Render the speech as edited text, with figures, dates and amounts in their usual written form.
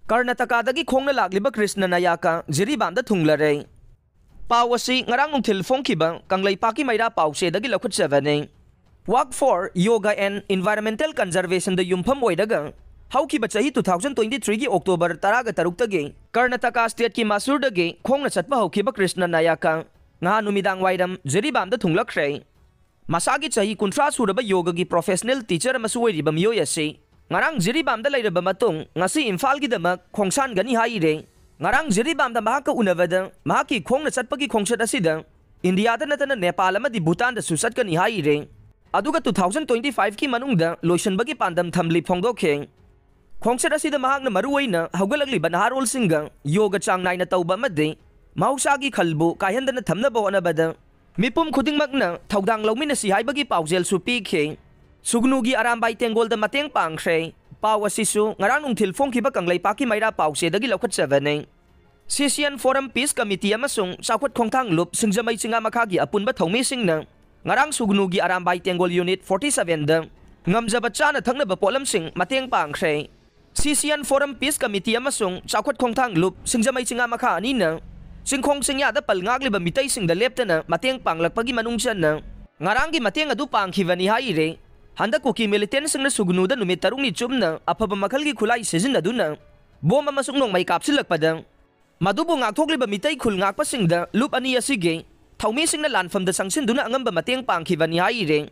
Karnataka khongna lagliba Krishna Nayaka Jiribamda thunglare. Pawasi ngarang nungthil phongkiba Kanglaipaki Maira Pause dagi lakhutchavane. Walk for Yoga and Environmental Conservation da yumpham oidaga haukiba chahi 2023 gi October 13 dagi Karnataka State ki Masur dagi khongna chatpa haukiba Krishna Nayaka nga numidang waidam Jiribamda thunglakre. Masagi chahi kuntra suraba yoga gi professional teacher masu oiriba miyoy ase ngarang Jiribamda lairaba matung ngasi Imphal gi damak khongsan gani haire. Ngarang Jiribamda mahaka unavada mahaki khongna chatpagi khongsat asida India da natana Nepal amadi Bhutan da susat kani haire. Aduga 2025 ki manungda loisanbagi pandam thamli phongdokhe. Khongsat asida mahakna maruwaina haugalagli banharol singa yoga chang naina tauba made mausagi khalbu kaihandana thamnaba honabada mipum khudingmakna thaudang lawmina si haibagi paujel su pikhe. Sugnugi Arambai Tengol da mateng pangkhre pawasisu ngarang nungthil phongkiba Kanglaipaki Maira Pause dagi lakhutchavane. Sisian Forum Peace Committee amasung sakhut khongthang lup singjamai singa makhagi apunba thongmi singna ngarang Sugnugi Arambai Tengol Unit 47 da ngamjaba chana thangnaba polam sing mateng pangkhre. Sisian Forum Peace Committee amasung sakhut khongthang lup singjamai singa makha anina singkhong singya da palngagliba mitai singda leptana mateng panglakpagi manungchan na ngarangi mateng adu pangkhivani haire. Handa kuki militant singna sugnuda numit tarungni chumna apaba makhalgi khulai sizinaduna bomba masuknong may kapsilakpada madubo ngakthokliba mitai khul ngakpa singda lup ani asige thawmi singna lanfamda sangsinduna angamba mateng pangkhivani haire.